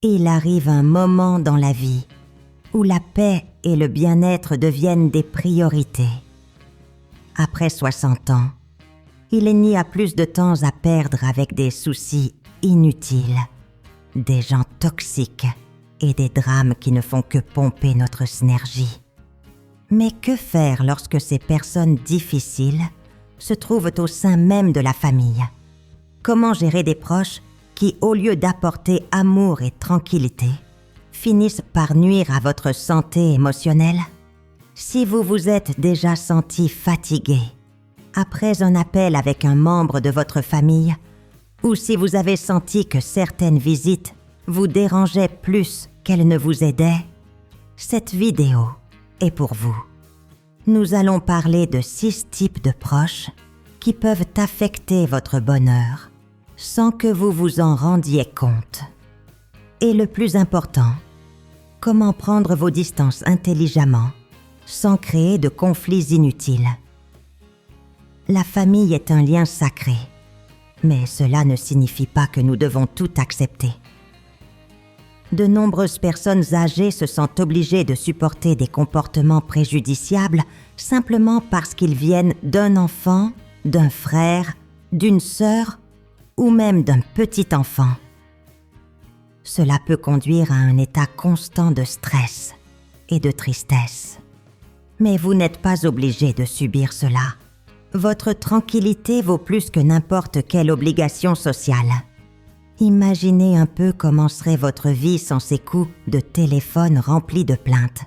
Il arrive un moment dans la vie où la paix et le bien-être deviennent des priorités. Après 60 ans, il n'y a plus de temps à perdre avec des soucis inutiles, des gens toxiques et des drames qui ne font que pomper notre synergie. Mais que faire lorsque ces personnes difficiles se trouvent au sein même de la famille? Comment gérer des proches qui, au lieu d'apporter amour et tranquillité, finissent par nuire à votre santé émotionnelle? Si vous vous êtes déjà senti fatigué après un appel avec un membre de votre famille, ou si vous avez senti que certaines visites vous dérangeaient plus qu'elles ne vous aidaient, cette vidéo est pour vous. Nous allons parler de 6 types de proches qui peuvent affecter votre bonheur sans que vous vous en rendiez compte. Et le plus important, comment prendre vos distances intelligemment sans créer de conflits inutiles. La famille est un lien sacré, mais cela ne signifie pas que nous devons tout accepter. De nombreuses personnes âgées se sentent obligées de supporter des comportements préjudiciables simplement parce qu'ils viennent d'un enfant, d'un frère, d'une sœur ou même d'un petit enfant. Cela peut conduire à un état constant de stress et de tristesse. Mais vous n'êtes pas obligé de subir cela. Votre tranquillité vaut plus que n'importe quelle obligation sociale. Imaginez un peu comment serait votre vie sans ces coups de téléphone remplis de plaintes.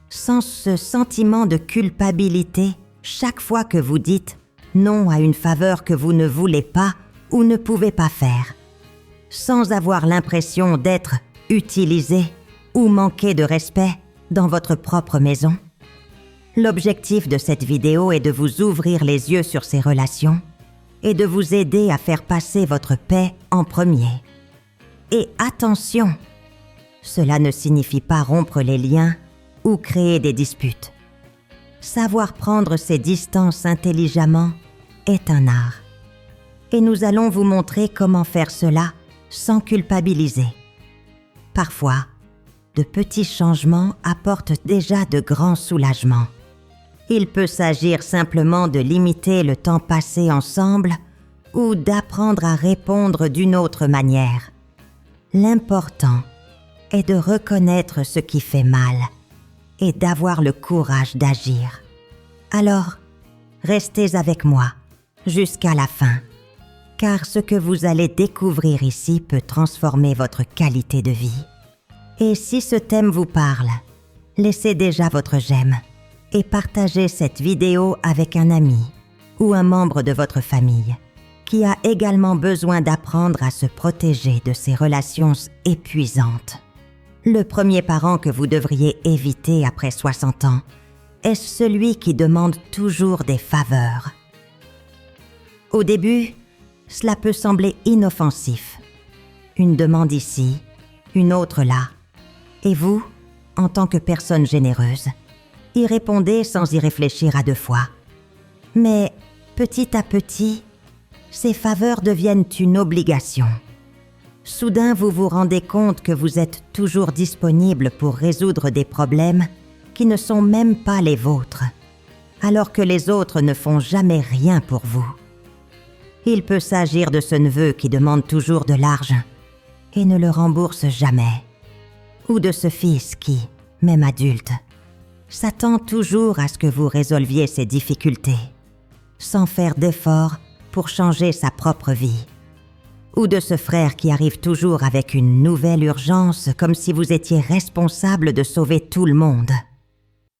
Sans ce sentiment de culpabilité chaque fois que vous dites non à une faveur que vous ne voulez pas ou ne pouvez pas faire. Sans avoir l'impression d'être utilisé ou manquer de respect dans votre propre maison. L'objectif de cette vidéo est de vous ouvrir les yeux sur ces relations et de vous aider à faire passer votre paix en premier. Et attention, cela ne signifie pas rompre les liens ou créer des disputes. Savoir prendre ses distances intelligemment est un art. Et nous allons vous montrer comment faire cela sans culpabiliser. Parfois, de petits changements apportent déjà de grands soulagements. Il peut s'agir simplement de limiter le temps passé ensemble ou d'apprendre à répondre d'une autre manière. L'important est de reconnaître ce qui fait mal et d'avoir le courage d'agir. Alors, restez avec moi jusqu'à la fin, car ce que vous allez découvrir ici peut transformer votre qualité de vie. Et si ce thème vous parle, laissez déjà votre j'aime et partagez cette vidéo avec un ami ou un membre de votre famille qui a également besoin d'apprendre à se protéger de ces relations épuisantes. Le premier parent que vous devriez éviter après 60 ans est celui qui demande toujours des faveurs. Au début, cela peut sembler inoffensif. Une demande ici, une autre là. Et vous, en tant que personne généreuse, y répondez sans y réfléchir à 2 fois. Mais petit à petit, ces faveurs deviennent une obligation. Soudain, vous vous rendez compte que vous êtes toujours disponible pour résoudre des problèmes qui ne sont même pas les vôtres, alors que les autres ne font jamais rien pour vous. Il peut s'agir de ce neveu qui demande toujours de l'argent et ne le rembourse jamais, ou de ce fils qui, même adulte, s'attend toujours à ce que vous résolviez ses difficultés, sans faire d'efforts pour changer sa propre vie. Ou de ce frère qui arrive toujours avec une nouvelle urgence comme si vous étiez responsable de sauver tout le monde.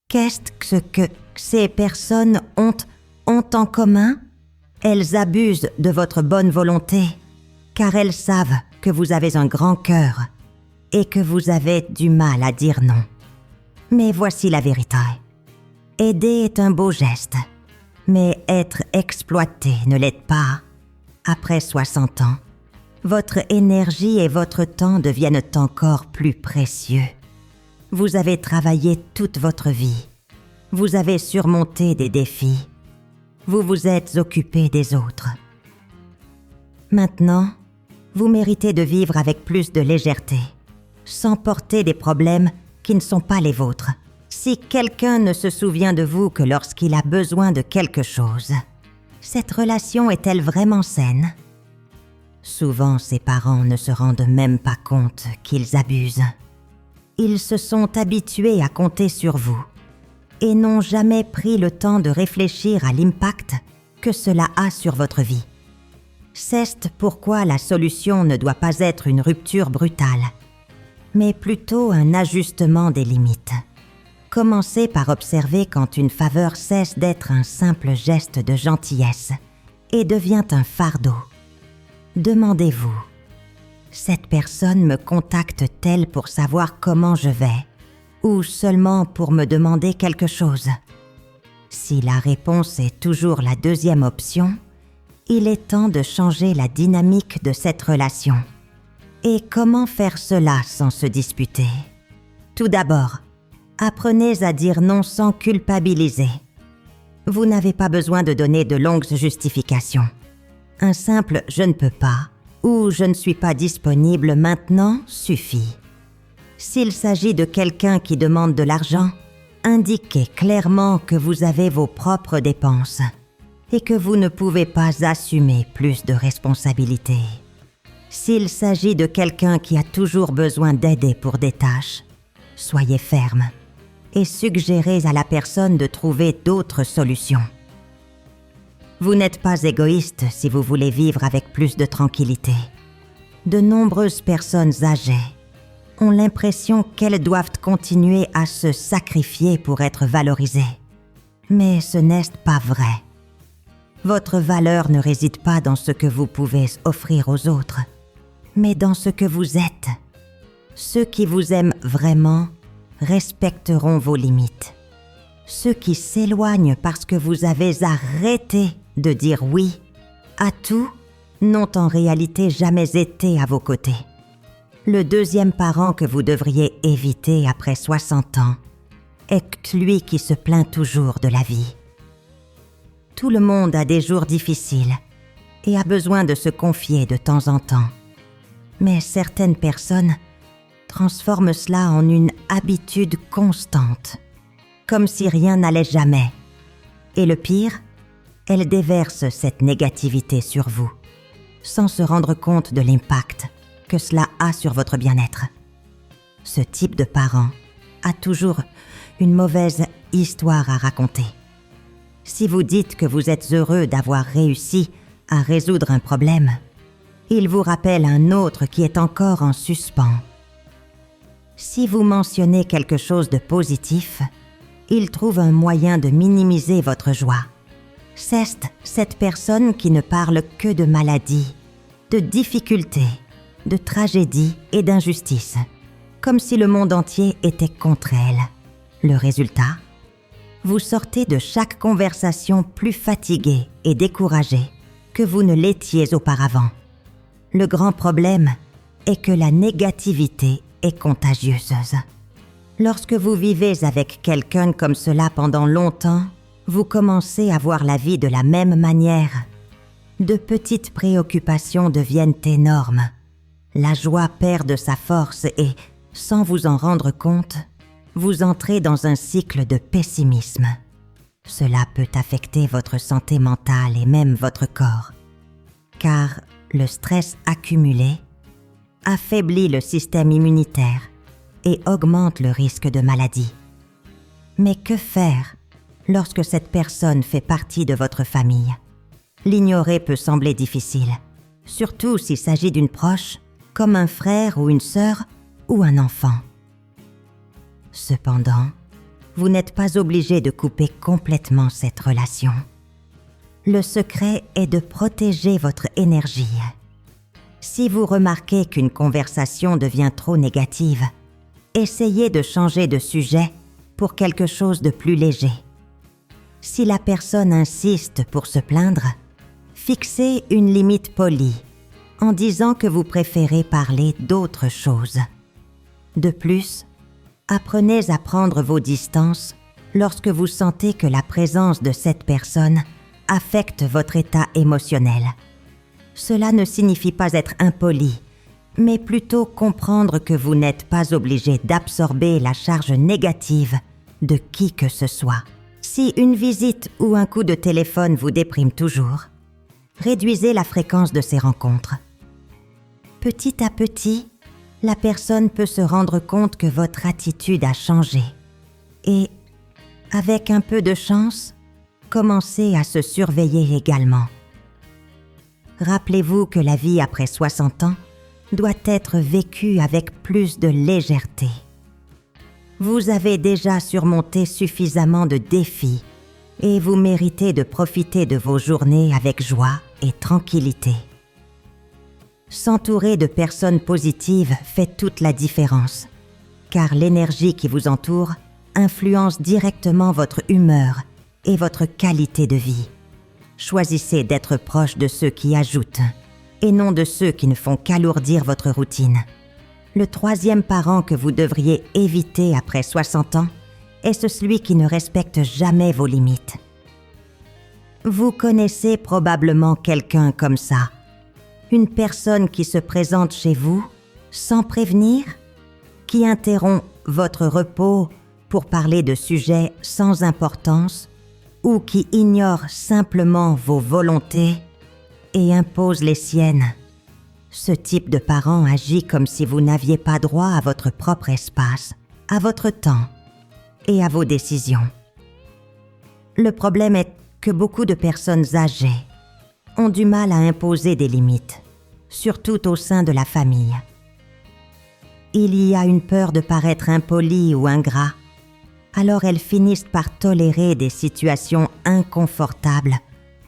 Qu'est-ce que ces personnes ont en commun? Elles abusent de votre bonne volonté, car elles savent que vous avez un grand cœur et que vous avez du mal à dire non. Mais voici la vérité. Aider est un beau geste, mais être exploité ne l'aide pas. Après 60 ans, votre énergie et votre temps deviennent encore plus précieux. Vous avez travaillé toute votre vie. Vous avez surmonté des défis. Vous vous êtes occupé des autres. Maintenant, vous méritez de vivre avec plus de légèreté sans porter des problèmes qui ne sont pas les vôtres. Si quelqu'un ne se souvient de vous que lorsqu'il a besoin de quelque chose, cette relation est-elle vraiment saine? Souvent, ces parents ne se rendent même pas compte qu'ils abusent. Ils se sont habitués à compter sur vous et n'ont jamais pris le temps de réfléchir à l'impact que cela a sur votre vie. C'est pourquoi la solution ne doit pas être une rupture brutale, mais plutôt un ajustement des limites. Commencez par observer quand une faveur cesse d'être un simple geste de gentillesse et devient un fardeau. Demandez-vous, cette personne me contacte-t-elle pour savoir comment je vais, ou seulement pour me demander quelque chose? Si la réponse est toujours la deuxième option, il est temps de changer la dynamique de cette relation. Et comment faire cela sans se disputer? Tout d'abord, apprenez à dire non sans culpabiliser. Vous n'avez pas besoin de donner de longues justifications. Un simple « je ne peux pas » ou « je ne suis pas disponible maintenant » suffit. S'il s'agit de quelqu'un qui demande de l'argent, indiquez clairement que vous avez vos propres dépenses et que vous ne pouvez pas assumer plus de responsabilités. S'il s'agit de quelqu'un qui a toujours besoin d'aider pour des tâches, soyez ferme et suggérez à la personne de trouver d'autres solutions. Vous n'êtes pas égoïste si vous voulez vivre avec plus de tranquillité. De nombreuses personnes âgées ont l'impression qu'elles doivent continuer à se sacrifier pour être valorisées. Mais ce n'est pas vrai. Votre valeur ne réside pas dans ce que vous pouvez offrir aux autres, mais dans ce que vous êtes. Ceux qui vous aiment vraiment respecteront vos limites. Ceux qui s'éloignent parce que vous avez arrêté de dire oui à tout n'ont en réalité jamais été à vos côtés. Le deuxième parent que vous devriez éviter après 60 ans est celui qui se plaint toujours de la vie. Tout le monde a des jours difficiles et a besoin de se confier de temps en temps. Mais certaines personnes transforment cela en une habitude constante, comme si rien n'allait jamais. Et le pire, elles déversent cette négativité sur vous, sans se rendre compte de l'impact que cela a sur votre bien-être. Ce type de parent a toujours une mauvaise histoire à raconter. Si vous dites que vous êtes heureux d'avoir réussi à résoudre un problème, il vous rappelle un autre qui est encore en suspens. Si vous mentionnez quelque chose de positif, il trouve un moyen de minimiser votre joie. C'est cette personne qui ne parle que de maladies, de difficultés, de tragédies et d'injustices, comme si le monde entier était contre elle. Le résultat ? Vous sortez de chaque conversation plus fatigué et découragé que vous ne l'étiez auparavant. Le grand problème est que la négativité est contagieuse. Lorsque vous vivez avec quelqu'un comme cela pendant longtemps, vous commencez à voir la vie de la même manière. De petites préoccupations deviennent énormes. La joie perd de sa force et, sans vous en rendre compte, vous entrez dans un cycle de pessimisme. Cela peut affecter votre santé mentale et même votre corps, car le stress accumulé affaiblit le système immunitaire et augmente le risque de maladie. Mais que faire lorsque cette personne fait partie de votre famille? L'ignorer peut sembler difficile, surtout s'il s'agit d'une proche, comme un frère ou une sœur ou un enfant. Cependant, vous n'êtes pas obligé de couper complètement cette relation. Le secret est de protéger votre énergie. Si vous remarquez qu'une conversation devient trop négative, essayez de changer de sujet pour quelque chose de plus léger. Si la personne insiste pour se plaindre, fixez une limite polie en disant que vous préférez parler d'autre chose. De plus, apprenez à prendre vos distances lorsque vous sentez que la présence de cette personne affecte votre état émotionnel. Cela ne signifie pas être impoli, mais plutôt comprendre que vous n'êtes pas obligé d'absorber la charge négative de qui que ce soit. Si une visite ou un coup de téléphone vous déprime toujours, réduisez la fréquence de ces rencontres. Petit à petit, la personne peut se rendre compte que votre attitude a changé et, avec un peu de chance, commencer à se surveiller également. Rappelez-vous que la vie après 60 ans doit être vécue avec plus de légèreté. Vous avez déjà surmonté suffisamment de défis et vous méritez de profiter de vos journées avec joie et tranquillité. S'entourer de personnes positives fait toute la différence, car l'énergie qui vous entoure influence directement votre humeur et votre qualité de vie. Choisissez d'être proche de ceux qui ajoutent et non de ceux qui ne font qu'alourdir votre routine. Le troisième parent que vous devriez éviter après 60 ans est celui qui ne respecte jamais vos limites. Vous connaissez probablement quelqu'un comme ça. Une personne qui se présente chez vous sans prévenir, qui interrompt votre repos pour parler de sujets sans importance ou qui ignore simplement vos volontés et impose les siennes. Ce type de parent agit comme si vous n'aviez pas droit à votre propre espace, à votre temps et à vos décisions. Le problème est que beaucoup de personnes âgées ont du mal à imposer des limites, surtout au sein de la famille. Il y a une peur de paraître impoli ou ingrat, alors elles finissent par tolérer des situations inconfortables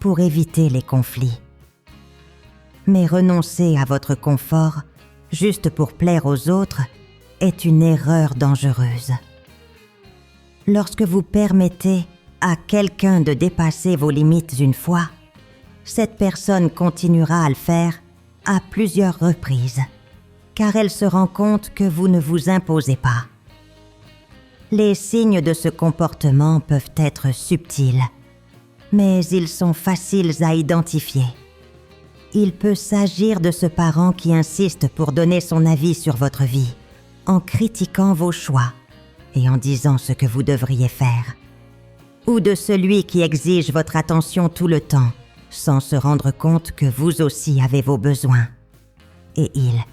pour éviter les conflits. Mais renoncer à votre confort juste pour plaire aux autres est une erreur dangereuse. Lorsque vous permettez à quelqu'un de dépasser vos limites une fois, cette personne continuera à le faire à plusieurs reprises, car elle se rend compte que vous ne vous imposez pas. Les signes de ce comportement peuvent être subtils, mais ils sont faciles à identifier. Il peut s'agir de ce parent qui insiste pour donner son avis sur votre vie, en critiquant vos choix et en disant ce que vous devriez faire. Ou de celui qui exige votre attention tout le temps, sans se rendre compte que vous aussi avez vos besoins. Et il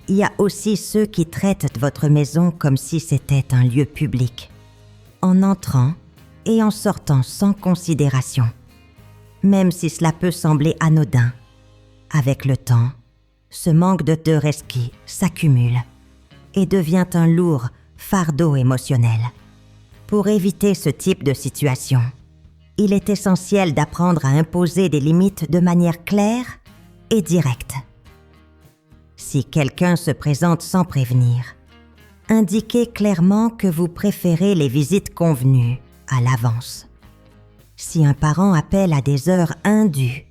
y a aussi ceux qui traitent votre maison comme si c'était un lieu public, en entrant et en sortant sans considération. Même si cela peut sembler anodin, avec le temps, ce manque de respect s'accumule et devient un lourd fardeau émotionnel. Pour éviter ce type de situation, il est essentiel d'apprendre à imposer des limites de manière claire et directe. Si quelqu'un se présente sans prévenir, indiquez clairement que vous préférez les visites convenues à l'avance. Si un parent appelle à des heures indues,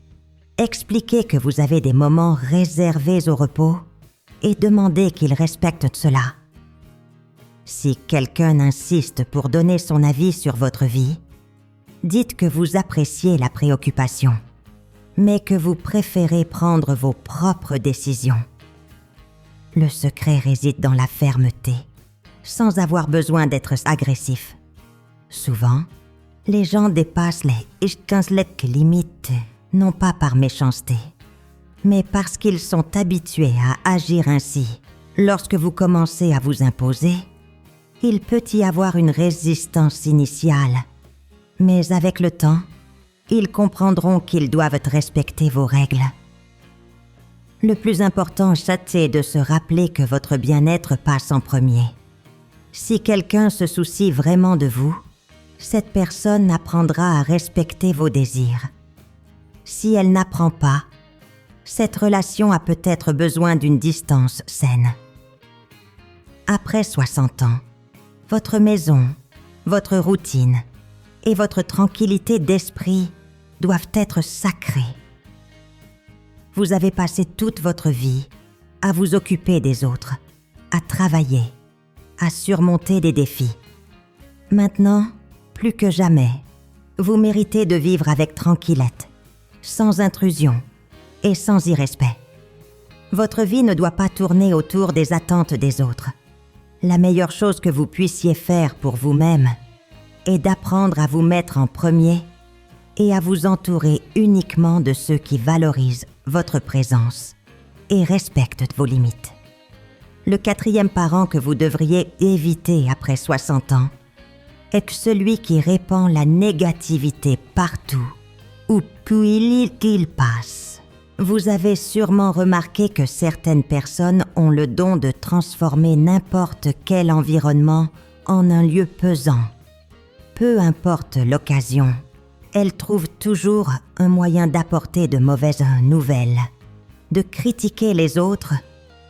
expliquez que vous avez des moments réservés au repos et demandez qu'il respecte cela. Si quelqu'un insiste pour donner son avis sur votre vie, dites que vous appréciez la préoccupation, mais que vous préférez prendre vos propres décisions. Le secret réside dans la fermeté, sans avoir besoin d'être agressif. Souvent, les gens dépassent les limites, non pas par méchanceté, mais parce qu'ils sont habitués à agir ainsi. Lorsque vous commencez à vous imposer, il peut y avoir une résistance initiale, mais avec le temps, ils comprendront qu'ils doivent respecter vos règles. Le plus important, c'est de se rappeler que votre bien-être passe en premier. Si quelqu'un se soucie vraiment de vous, cette personne apprendra à respecter vos désirs. Si elle n'apprend pas, cette relation a peut-être besoin d'une distance saine. Après 60 ans, votre maison, votre routine et votre tranquillité d'esprit doivent être sacrées. Vous avez passé toute votre vie à vous occuper des autres, à travailler, à surmonter des défis. Maintenant, plus que jamais, vous méritez de vivre avec tranquillité, sans intrusion et sans irrespect. Votre vie ne doit pas tourner autour des attentes des autres. La meilleure chose que vous puissiez faire pour vous-même est d'apprendre à vous mettre en premier et à vous entourer uniquement de ceux qui valorisent votre présence et respectent vos limites. Le 4e parent que vous devriez éviter après 60 ans est celui qui répand la négativité partout où qu'il passe. Vous avez sûrement remarqué que certaines personnes ont le don de transformer n'importe quel environnement en un lieu pesant. Peu importe l'occasion, elles trouvent toujours un moyen d'apporter de mauvaises nouvelles, de critiquer les autres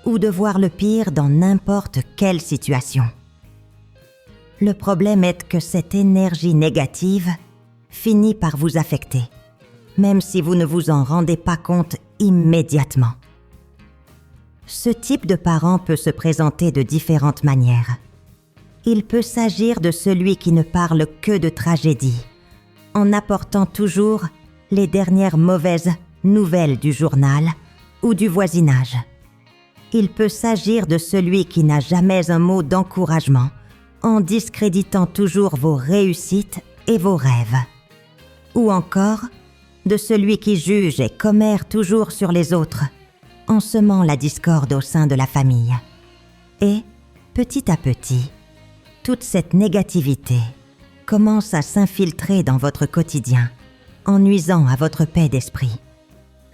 ou de voir le pire dans n'importe quelle situation. Le problème est que cette énergie négative finit par vous affecter, même si vous ne vous en rendez pas compte immédiatement. Ce type de parent peut se présenter de différentes manières. Il peut s'agir de celui qui ne parle que de tragédie, en apportant toujours les dernières mauvaises nouvelles du journal ou du voisinage. Il peut s'agir de celui qui n'a jamais un mot d'encouragement, en discréditant toujours vos réussites et vos rêves. Ou encore, de celui qui juge et commère toujours sur les autres, en semant la discorde au sein de la famille. Et, petit à petit, toute cette négativité commence à s'infiltrer dans votre quotidien, en nuisant à votre paix d'esprit.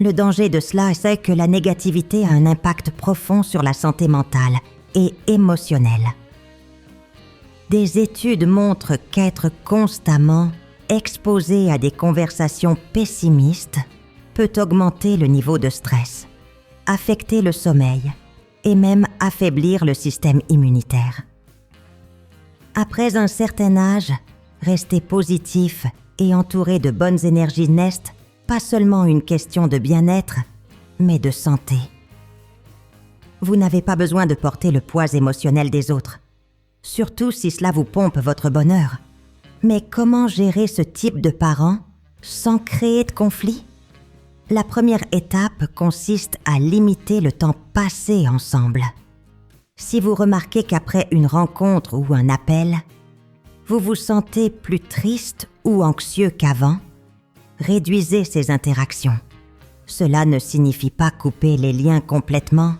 Le danger de cela, c'est que la négativité a un impact profond sur la santé mentale et émotionnelle. Des études montrent qu'être constamment exposé à des conversations pessimistes peut augmenter le niveau de stress, affecter le sommeil et même affaiblir le système immunitaire. Après un certain âge, rester positif et entouré de bonnes énergies n'est pas seulement une question de bien-être, mais de santé. Vous n'avez pas besoin de porter le poids émotionnel des autres, surtout si cela vous pompe votre bonheur. Mais comment gérer ce type de parent sans créer de conflit? La première étape consiste à limiter le temps passé ensemble. Si vous remarquez qu'après une rencontre ou un appel, vous vous sentez plus triste ou anxieux qu'avant, réduisez ces interactions. Cela ne signifie pas couper les liens complètement,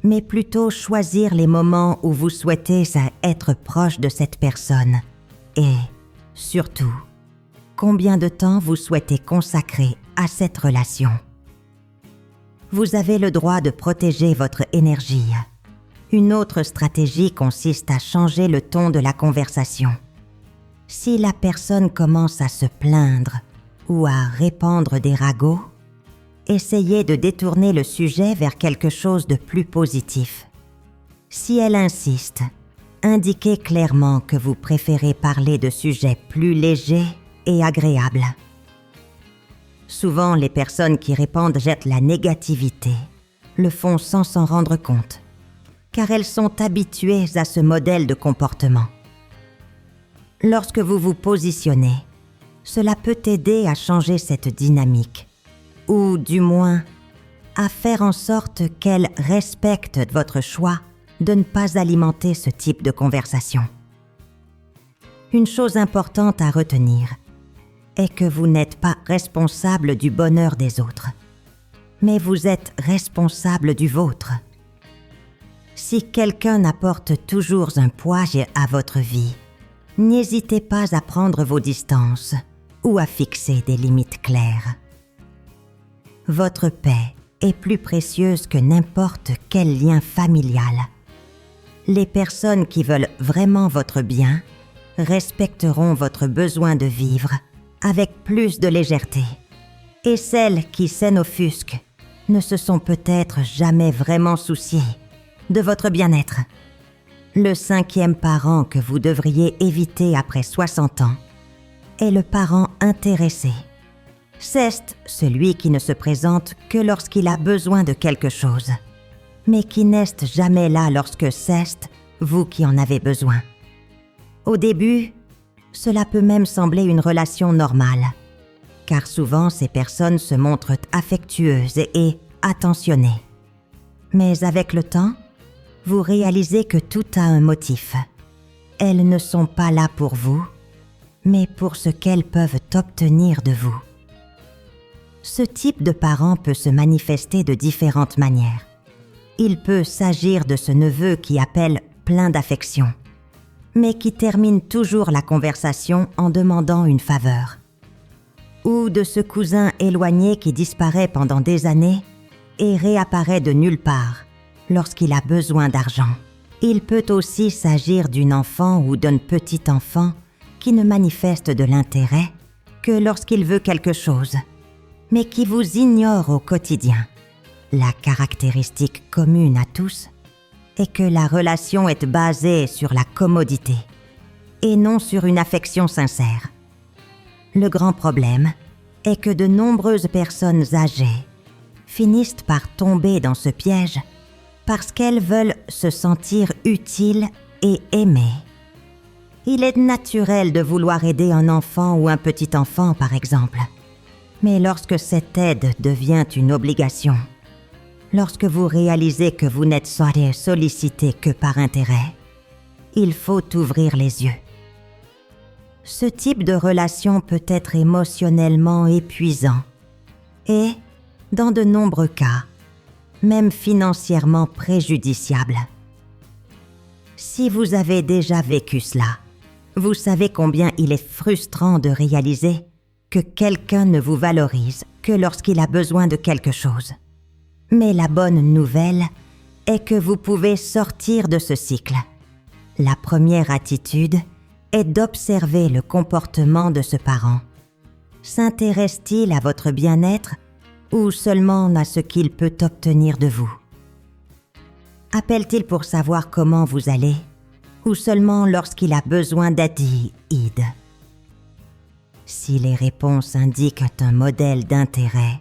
mais plutôt choisir les moments où vous souhaitez être proche de cette personne. Et, surtout, combien de temps vous souhaitez consacrer à cette relation. Vous avez le droit de protéger votre énergie. Une autre stratégie consiste à changer le ton de la conversation. Si la personne commence à se plaindre ou à répandre des ragots, essayez de détourner le sujet vers quelque chose de plus positif. Si elle insiste, indiquez clairement que vous préférez parler de sujets plus légers et agréables. Souvent, les personnes qui répandent jettent la négativité, le font sans s'en rendre compte, car elles sont habituées à ce modèle de comportement. Lorsque vous vous positionnez, cela peut aider à changer cette dynamique, ou du moins, à faire en sorte qu'elle respecte votre choix de ne pas alimenter ce type de conversation. Une chose importante à retenir est que vous n'êtes pas responsable du bonheur des autres, mais vous êtes responsable du vôtre. Si quelqu'un apporte toujours un poids à votre vie, n'hésitez pas à prendre vos distances ou à fixer des limites claires. Votre paix est plus précieuse que n'importe quel lien familial. Les personnes qui veulent vraiment votre bien respecteront votre besoin de vivre avec plus de légèreté. Et celles qui s'offusquent ne se sont peut-être jamais vraiment souciées de votre bien-être. Le 5e parent que vous devriez éviter après 60 ans est le parent intéressé. C'est celui qui ne se présente que lorsqu'il a besoin de quelque chose, mais qui n'est jamais là lorsque c'est vous qui en avez besoin. Au début, cela peut même sembler une relation normale, car souvent ces personnes se montrent affectueuses et attentionnées. Mais avec le temps, vous réalisez que tout a un motif. Elles ne sont pas là pour vous, mais pour ce qu'elles peuvent obtenir de vous. Ce type de parent peut se manifester de différentes manières. Il peut s'agir de ce neveu qui appelle plein d'affection, mais qui termine toujours la conversation en demandant une faveur. Ou de ce cousin éloigné qui disparaît pendant des années et réapparaît de nulle part lorsqu'il a besoin d'argent. Il peut aussi s'agir d'une enfant ou d'un petit enfant qui ne manifeste de l'intérêt que lorsqu'il veut quelque chose, mais qui vous ignore au quotidien. La caractéristique commune à tous est que la relation est basée sur la commodité et non sur une affection sincère. Le grand problème est que de nombreuses personnes âgées finissent par tomber dans ce piège parce qu'elles veulent se sentir utiles et aimées. Il est naturel de vouloir aider un enfant ou un petit enfant, par exemple. Mais lorsque cette aide devient une obligation, lorsque vous réalisez que vous n'êtes sollicité que par intérêt, il faut ouvrir les yeux. Ce type de relation peut être émotionnellement épuisant et, dans de nombreux cas, même financièrement préjudiciable. Si vous avez déjà vécu cela, vous savez combien il est frustrant de réaliser que quelqu'un ne vous valorise que lorsqu'il a besoin de quelque chose. Mais la bonne nouvelle est que vous pouvez sortir de ce cycle. La première attitude est d'observer le comportement de ce parent. S'intéresse-t-il à votre bien-être ou seulement à ce qu'il peut obtenir de vous? Appelle-t-il pour savoir comment vous allez ou seulement lorsqu'il a besoin d'aide? Si les réponses indiquent un modèle d'intérêt,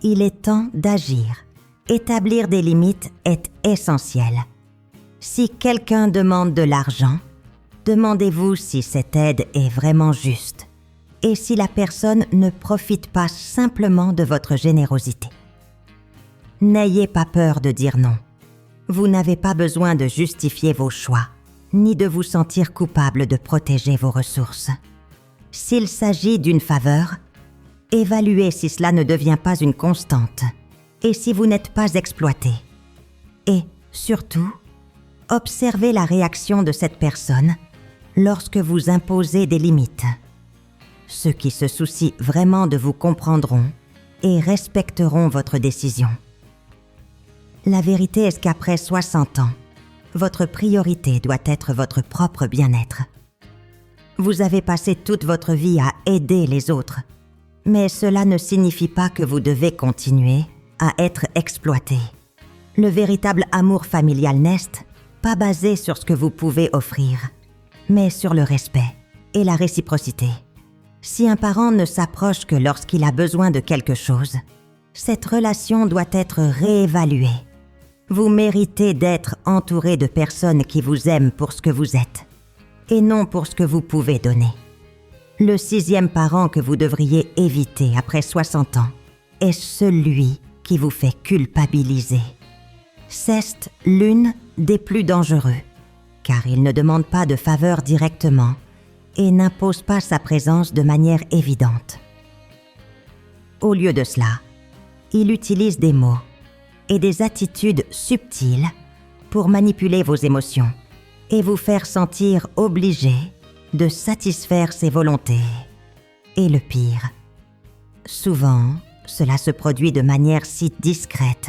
il est temps d'agir. Établir des limites est essentiel. Si quelqu'un demande de l'argent, demandez-vous si cette aide est vraiment juste et si la personne ne profite pas simplement de votre générosité. N'ayez pas peur de dire non. Vous n'avez pas besoin de justifier vos choix, ni de vous sentir coupable de protéger vos ressources. S'il s'agit d'une faveur, évaluez si cela ne devient pas une constante et si vous n'êtes pas exploité. Et, surtout, observez la réaction de cette personne lorsque vous imposez des limites. Ceux qui se soucient vraiment de vous comprendront et respecteront votre décision. La vérité est qu'après 60 ans, votre priorité doit être votre propre bien-être. Vous avez passé toute votre vie à aider les autres, mais cela ne signifie pas que vous devez continuer à être exploité. Le véritable amour familial n'est pas basé sur ce que vous pouvez offrir, mais sur le respect et la réciprocité. Si un parent ne s'approche que lorsqu'il a besoin de quelque chose, cette relation doit être réévaluée. Vous méritez d'être entouré de personnes qui vous aiment pour ce que vous êtes, et non pour ce que vous pouvez donner. Le 6e parent que vous devriez éviter après 60 ans est celui qui vous fait culpabiliser. C'est l'une des plus dangereux, car il ne demande pas de faveur directement et n'impose pas sa présence de manière évidente. Au lieu de cela, il utilise des mots et des attitudes subtiles pour manipuler vos émotions et vous faire sentir obligé de satisfaire ses volontés. Et le pire, souvent, cela se produit de manière si discrète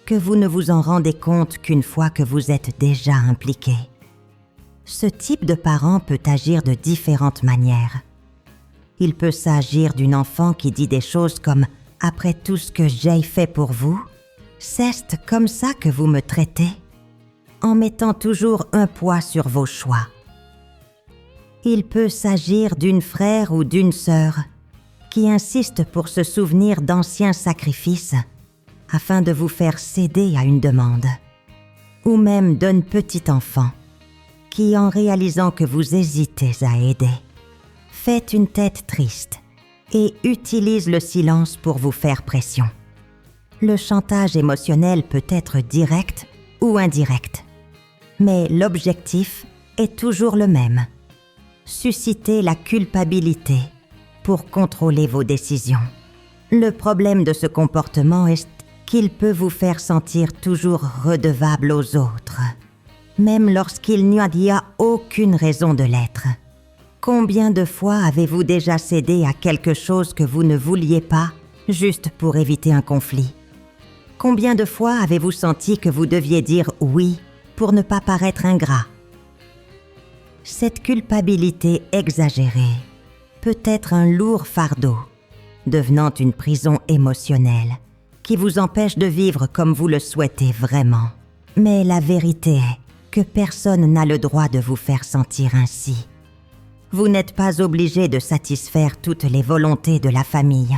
que vous ne vous en rendez compte qu'une fois que vous êtes déjà impliqué. Ce type de parent peut agir de différentes manières. Il peut s'agir d'une enfant qui dit des choses comme « Après tout ce que j'ai fait pour vous, c'est comme ça que vous me traitez ?» en mettant toujours un poids sur vos choix. Il peut s'agir d'une frère ou d'une sœur qui insiste pour se souvenir d'anciens sacrifices afin de vous faire céder à une demande, ou même d'un petit enfant qui, en réalisant que vous hésitez à aider, fait une tête triste et utilise le silence pour vous faire pression. Le chantage émotionnel peut être direct ou indirect. Mais l'objectif est toujours le même. Susciter la culpabilité pour contrôler vos décisions. Le problème de ce comportement est qu'il peut vous faire sentir toujours redevable aux autres, même lorsqu'il n'y a aucune raison de l'être. Combien de fois avez-vous déjà cédé à quelque chose que vous ne vouliez pas, juste pour éviter un conflit? Combien de fois avez-vous senti que vous deviez dire oui pour ne pas paraître ingrat? Cette culpabilité exagérée peut être un lourd fardeau, devenant une prison émotionnelle qui vous empêche de vivre comme vous le souhaitez vraiment. Mais la vérité est que personne n'a le droit de vous faire sentir ainsi. Vous n'êtes pas obligé de satisfaire toutes les volontés de la famille,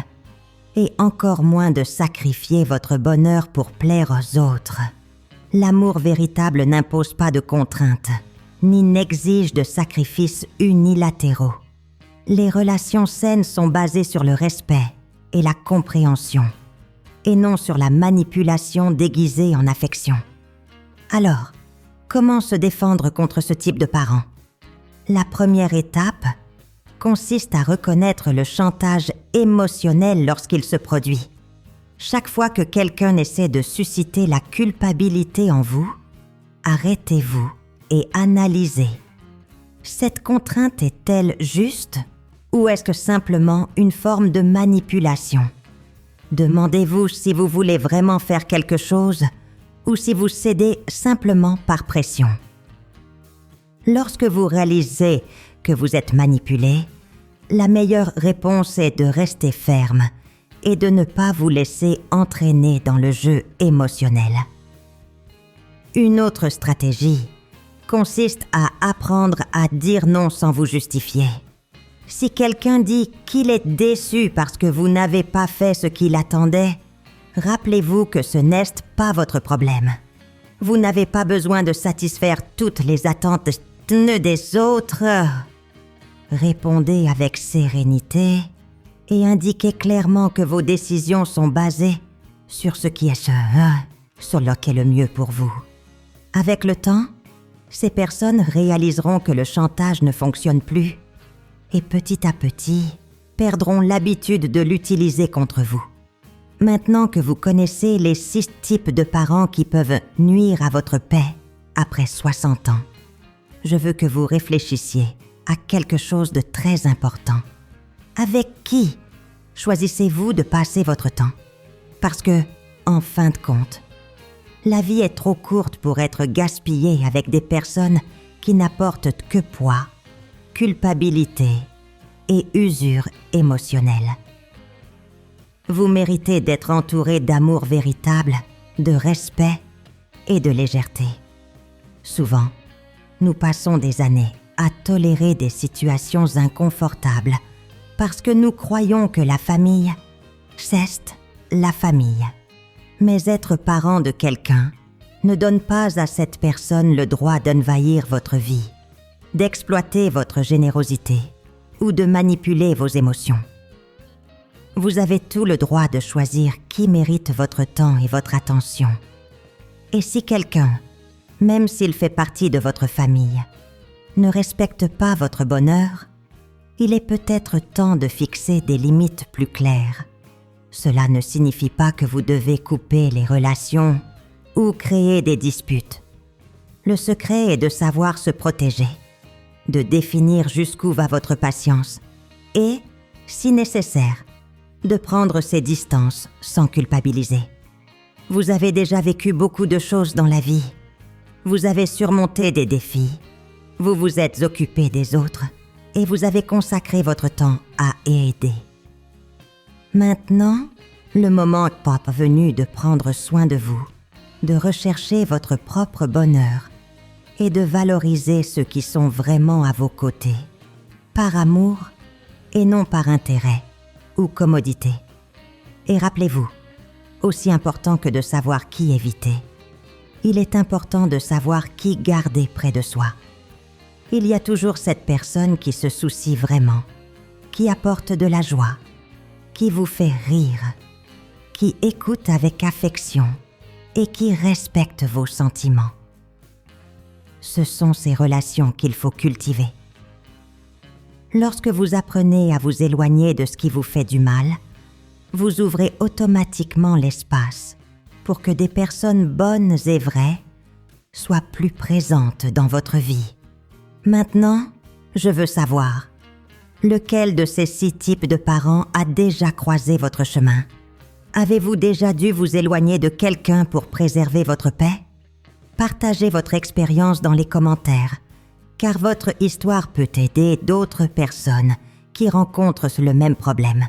et encore moins de sacrifier votre bonheur pour plaire aux autres. L'amour véritable n'impose pas de contraintes, ni n'exige de sacrifices unilatéraux. Les relations saines sont basées sur le respect et la compréhension, et non sur la manipulation déguisée en affection. Alors, comment se défendre contre ce type de parents? La première étape consiste à reconnaître le chantage émotionnel lorsqu'il se produit. Chaque fois que quelqu'un essaie de susciter la culpabilité en vous, arrêtez-vous et analysez. Cette contrainte est-elle juste ou est-ce que simplement une forme de manipulation? Demandez-vous si vous voulez vraiment faire quelque chose ou si vous cédez simplement par pression. Lorsque vous réalisez que vous êtes manipulé, la meilleure réponse est de rester ferme et de ne pas vous laisser entraîner dans le jeu émotionnel. Une autre stratégie consiste à apprendre à dire non sans vous justifier. Si quelqu'un dit qu'il est déçu parce que vous n'avez pas fait ce qu'il attendait, rappelez-vous que ce n'est pas votre problème. Vous n'avez pas besoin de satisfaire toutes les attentes des autres. Répondez avec sérénité et indiquez clairement que vos décisions sont basées sur ce qui est sur lequel est le mieux pour vous. Avec le temps, ces personnes réaliseront que le chantage ne fonctionne plus et petit à petit perdront l'habitude de l'utiliser contre vous. Maintenant que vous connaissez les 6 types de parents qui peuvent nuire à votre paix après 60 ans, je veux que vous réfléchissiez à quelque chose de très important. Avec qui choisissez-vous de passer votre temps? Parce que, en fin de compte, la vie est trop courte pour être gaspillée avec des personnes qui n'apportent que poids, culpabilité et usure émotionnelle. Vous méritez d'être entouré d'amour véritable, de respect et de légèreté. Souvent, nous passons des années à tolérer des situations inconfortables parce que nous croyons que la famille, c'est la famille. Mais être parent de quelqu'un ne donne pas à cette personne le droit d'envahir votre vie, d'exploiter votre générosité ou de manipuler vos émotions. Vous avez tout le droit de choisir qui mérite votre temps et votre attention. Et si quelqu'un, même s'il fait partie de votre famille, ne respecte pas votre bonheur, il est peut-être temps de fixer des limites plus claires. Cela ne signifie pas que vous devez couper les relations ou créer des disputes. Le secret est de savoir se protéger, de définir jusqu'où va votre patience et, si nécessaire, de prendre ses distances sans culpabiliser. Vous avez déjà vécu beaucoup de choses dans la vie. Vous avez surmonté des défis. Vous vous êtes occupé des autres et vous avez consacré votre temps à aider. Maintenant, le moment est venu de prendre soin de vous, de rechercher votre propre bonheur et de valoriser ceux qui sont vraiment à vos côtés, par amour et non par intérêt ou commodité. Et rappelez-vous, aussi important que de savoir qui éviter, il est important de savoir qui garder près de soi. Il y a toujours cette personne qui se soucie vraiment, qui apporte de la joie, qui vous fait rire, qui écoute avec affection et qui respecte vos sentiments. Ce sont ces relations qu'il faut cultiver. Lorsque vous apprenez à vous éloigner de ce qui vous fait du mal, vous ouvrez automatiquement l'espace pour que des personnes bonnes et vraies soient plus présentes dans votre vie. Maintenant, je veux savoir, lequel de ces 6 types de parents a déjà croisé votre chemin? Avez-vous déjà dû vous éloigner de quelqu'un pour préserver votre paix? Partagez votre expérience dans les commentaires, car votre histoire peut aider d'autres personnes qui rencontrent le même problème.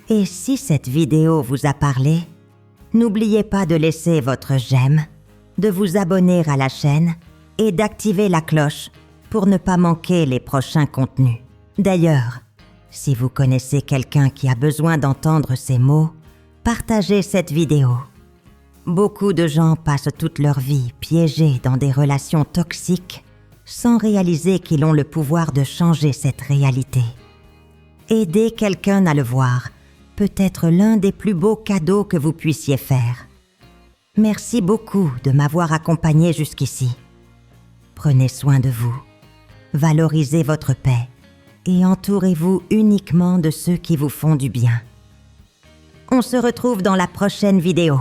Et si cette vidéo vous a parlé, n'oubliez pas de laisser votre j'aime, de vous abonner à la chaîne et d'activer la cloche pour ne pas manquer les prochains contenus. D'ailleurs, si vous connaissez quelqu'un qui a besoin d'entendre ces mots, partagez cette vidéo. Beaucoup de gens passent toute leur vie piégés dans des relations toxiques sans réaliser qu'ils ont le pouvoir de changer cette réalité. Aider quelqu'un à le voir peut être l'un des plus beaux cadeaux que vous puissiez faire. Merci beaucoup de m'avoir accompagné jusqu'ici. Prenez soin de vous, valorisez votre paix et entourez-vous uniquement de ceux qui vous font du bien. On se retrouve dans la prochaine vidéo.